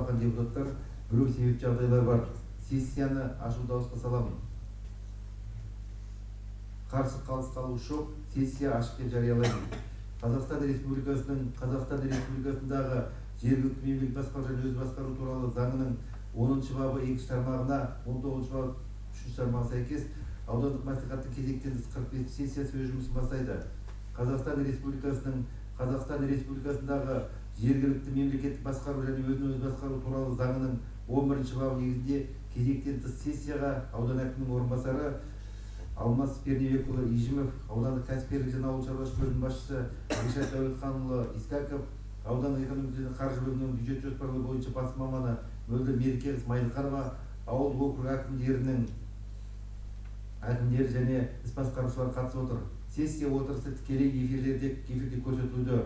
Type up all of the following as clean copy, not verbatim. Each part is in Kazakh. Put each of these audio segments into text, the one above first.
жатқан депутаттар, бирок себеп жагдайлар бар. Сессияны ашу дауысқа саламын. Қарсы қалыс қалу жоқ, сессия ашық деп жариялаймын. Қазақстан Республикасындағы жергілікті мемлекеттік басқару және өз басқару туралы заңының 10 бабы 2 тармағына 19 бабы 3 тармағына сәйкес аудандық мәслихаттың кезектен тыс 45 сессиясы өз жұмысын бастайды. Қазақстан Республикасындағы жергілікті мемлекеттік басқару және өзін-өзі басқару туралы заңының 11 бабы негізінде кезектен тыс сессияға аудан әкімінің орынбасары Алмас Пернебекұлы Ижимов, аудандық кәсіпкерлік және ауыл шаруашылық бөлімінің басшысы Ришат Дәулетханұлы Искаков, аудандық экономика және қаржы бөлімінің бюджет жоспарлау бойынша бас маманы Мөлдір Мерекеқызы Майылханова, ауыл округ әкімдері және іс басқарушылар қатысып отыр. Сессия отырысы тікелей эфирде көрсетілуде.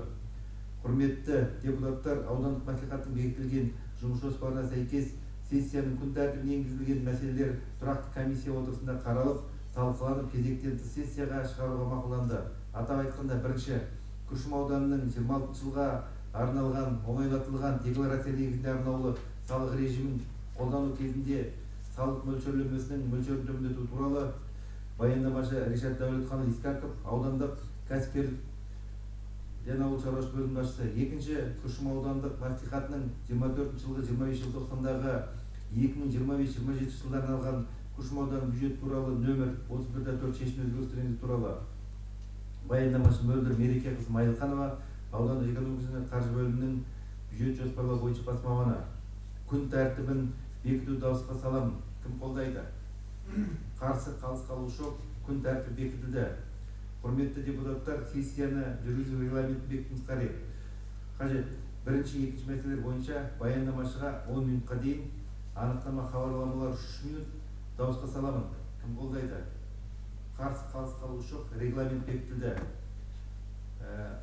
Құрметті депутаттар, аудандық мәслихаттың бекітілген жұмыс жоспарына сәйкес сессияның күн тәртібіне енгізілген мәселелер тұрақты комиссия отырысында қаралып, талқыланып, кезектен тыс сессияға шығаруға мақұлданды. Атап айтқанда, бірінші, Күршім ауданының 26 жылға арналған оңайлатылған декларация негізінде арнаулы салық режимін қолдану кезінде салық мөлшерлемесінің мөлшерін төмендету туралы баяндамашы Ришат Дәулетханұлы Искаков, аудандық кәсіпкерлік және ауыл шаруашылық бөлімінің басшысы. Екінші, Күршім аудандық мәслихатының 24 жылғы 25 желтоқсандағы 2025-27 жылдар арналған Күршім ауданының бюджет туралы нөмір 31-4 шешім өзгерістері туралы баяндамашы Мөлдір Мерекеқызы Майылханова, аудандық экономика және қаржы бөлімінің бюджет жоспарлау бойынша бас маманы. Күн тәртібін бекіту дауысқа саламын. Кім қолдайды? Қарсы қалыс қалу жоқ, күн тәртібі бекітілді. Құрметті депутаттар, сессияны жүргізу регламентін бекітуіміз қажет. Бірінші, екінші мәселелер бойынша баяндамашыға 10 минутқа дейін, анықтама хабарламалар 3 минут, дауысқа саламын. Кім қолдайды? Қарсы қалыс қалу жоқ, регламент бекітілді.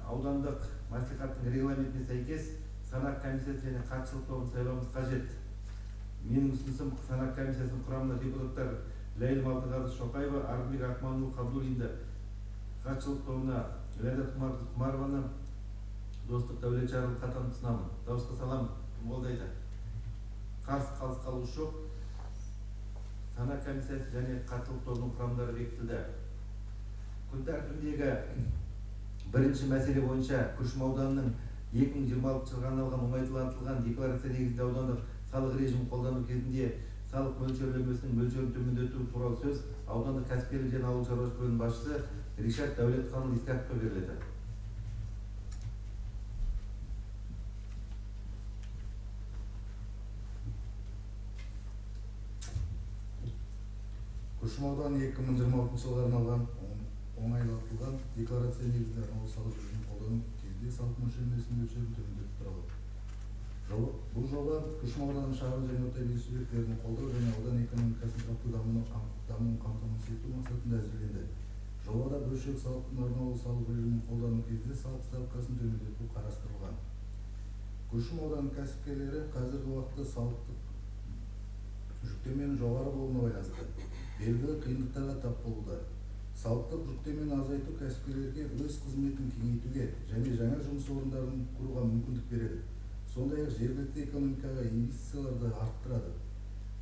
Аудандық мәслихаттың регламентіне сәйкес санақ комиссиясы және қатысушылық тобын сайлауымыз қажет. Менің ұсынысым санақ комиссиясының құрамына депутаттар Ләйлім Алтынғазы Шоқаева, Арғынбек Ақманұлы Қабдуллинді, қатысушылық тобына Ләйлат Құмарованы, Достық Дәулетжанұлы қатарын ұсынамын. Дауысқа саламын. Кім қолдайды? Қарсы қалыс қалу жоқ, санақ комиссиясы және қатысушылық тобының құрамдары бекітілді. Күн тәртібіндегі бірінші мәселе бойынша Күршім ауданының 2026 жылға арналған оңайлатылған декларация негізінде аудандық салық режимін қолдану кезінде салық мөлшерлемесінің мөлшерін төмендету туралы сөз аудандық кәсіпкерлік және ауыл шаруашылық бөлімінің басшысы Ришат Дәулетханұлы Искаковқа беріледі. Күршім ауданы 2026 жылға арналған оңайлатылған декларация негізінде арнаулы салық режимін қолдану кезінде салық мөлшерлемесінің мөлшерін төмендету туралы. Бұл жоба Күршім ауданының шағын және орта бизнес субъектілерін қолдау және аудан экономикасының тұрақты дамуын қамтамасыз ету мақсатында әзірленді. Жобада бөлшек салықтың арнаулы салық режимін қолдану кезінде салық ставкасын төмендету қарастырылған. Күршім ауданының кәсіпкерлері қазіргі уақытта салықтық жүктеменің жоғары болуына байланысты белгілі қиындықтарға тап болуда. Салықтық жүктемені азайту кәсіпкерлерге өз қызметін кеңейтуге және жаңа жұмыс орындарын құруға мүмкіндік береді. Сондай-ақ жергілікті экономикаға инвестицияларды арттырады.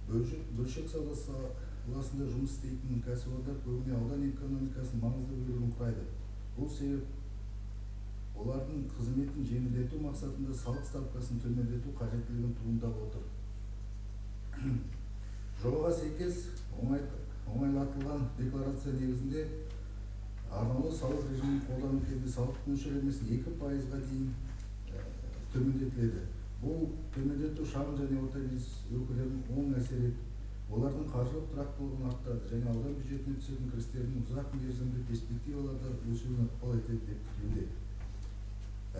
Бөлшек сауда саласында жұмыс істейтін кәсіпорындар көбіне аудан экономикасының маңызды бөлігін құрайды. Бұл себеп олардың қызметін жеңілдету мақсатында салық ставкасын төмендету қажеттілігін туындап отыр. Жобаға сәйкес оңайлатылған декларация негізінде арнаулы салық режимін қолдану кезінде салық мөлшерлемесін 2%-ға дейін төмендетіледі. Бұл төмендету шағын және орта бизнес өкілдерін оң әсер етіп, олардың қаржылық тұрақтылығын арттырады және аудан бюджетіне түсетін кірістердің ұзақ мерзімді перспективаларда өсуіне ықпал етеді деп күтілуде.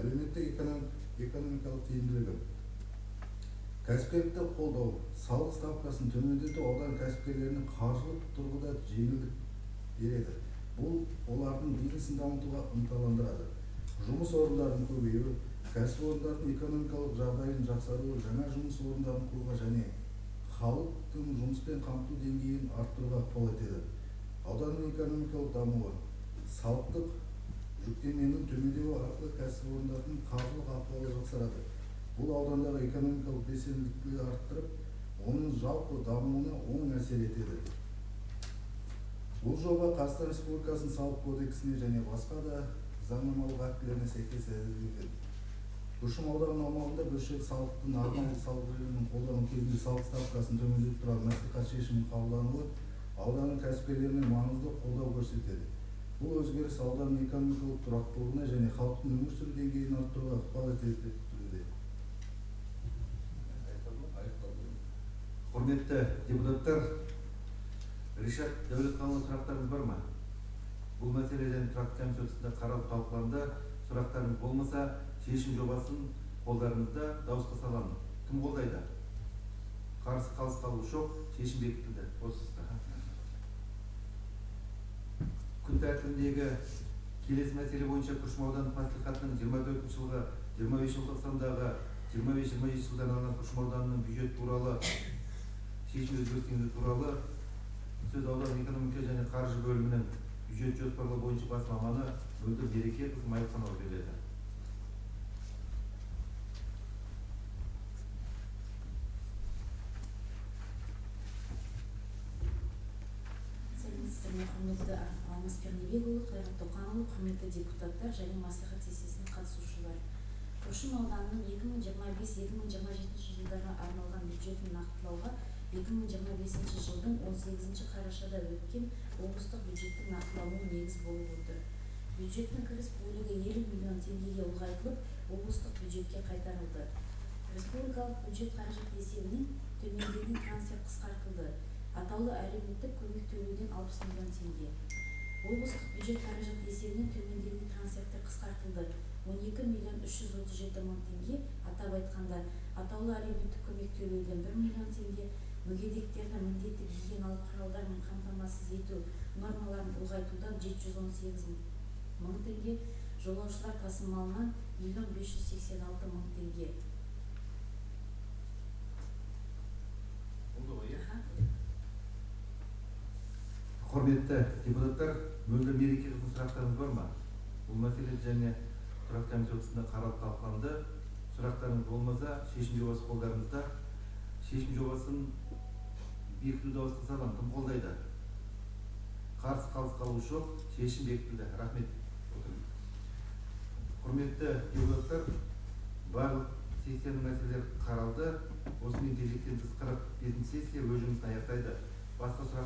Әлеуметтік экономикалық тиімділігі. Кәсіпкерлікті қолдау, салық ставкасын төмендету аудан кәсіпкерлеріне қаржылық тұрғыда жеңілдік береді. Бұл олардың бизнесін дамытуға ынталандырады. Жұмыс орындарының көбеюі, кәсіпорындардың экономикалық жағдайын жақсаруы, жаңа жұмыс орындарын құруға және халықтың жұмыспен қамту деңгейін арттыруға ықпал етеді. Ауданның экономикалық дамуы, салықтық жүктеменің төмендеуі арқылы кәсіпорындардың қаржылық ахуалы жақсарады. Бұл аудандагы экономикалык белсендүүлүктү арттырып, onun жалпы дамуына оң әсер етеді. Бұл жоба Қазақстан Республикасының салық кодексіне және басқа да заңнамалық актілеріне сәйкес әзірленген. Күршім ауданының аумағында бөлшек салықтың арнаулы салық режимін қолдану кезінде салық ставкасын төмендетіп туралы мәслихат шешімінің қабылдануы ауданның кәсіпкерлеріне маңызды қолдау көрсетеді. Бұл өзгеріс ауданның экономикалық тұрақтылығына және халықтың өмір сүру деңгейін арттыруға ықпал етеді деп күтілуде. Құрметті депутаттар, Ришат Дәулетханұлы, сұрақтарыңыз бар ма? Бұл мәселеден тұрақты комитетінде қаралып талқыланды. Сұрақтарыңыз болмаса, шешім жобасын қолдарыңызда дауысқа саламын. Кім қолдайды? Қарсы қалыс қалу жоқ, шешім бекітілді. Осысызда. Күн тәртібіндегі келесі мәселе бойынша Күршім аудандық мәслихатының 24 жылғы 25 желтоқсандағы 25-27 жылдан арналған Күршім ауданының бюджет туралы шешім өзгерістері туралы сөз аудан экономика және қаржы бөлімінің бюджет жоспарлау бойынша бас маманы Мөлдір Берекетов Майылханова беріледі. Құрметті Алмас Пернебекұлы, Қайрат Тоқанұлы, құрметті депутаттар және мәслихат сессиясына қатысушылар. Күршім ауданының 2025-2027 жылдарға арналған бюджетін нақтылауға 2025 жылдың 18 қарашада өткен облыстық бюджеттің нақтылануы негіз болып отыр. Бюджеттің кіріс бөлігі 50 миллион теңгеге ұлғайтылып, облыстық бюджетке қайтарылды. Республикалық бюджет қаражат есебінен төмендеген трансфер қысқартылды. Атаулы әлеуметтік көмек төлеуден 60 миллион теңге. Облыстық бюджет қаражат есебінен төмендеген трансферттер қысқартылды. 12 миллион 337 мың теңге, атап айтқанда, атаулы әлеуметтік көмек төлеуден 1 миллион теңге, мүгедектерді міндетті гигиеналық құралдармен қамтамасыз ету нормаларын ұлғайтудан 718 мың теңге, жолаушылар тасымалынан 1 586 мың теңге. Құрметті депутаттар, Мөлдір Берекетовтың сұрақтарыңыз бар ма? Бұл мәселе және тұрақты комитетінде қаралып талқыланды. Сұрақтарыңыз болмаса, шешім жобасы қолдарыңызда. Шешім жобасын бекіту дауысқа саламын. Кім қолдайды? Қарсы қалыс қалу жоқ, шешім бекітілді. Рахмет. Құрметті депутаттар, барлық сессияның мәселелері қаралды. Осымен кезектен тыс 45 сессия өз жұмысын аяқтайды. Басқа сұрақ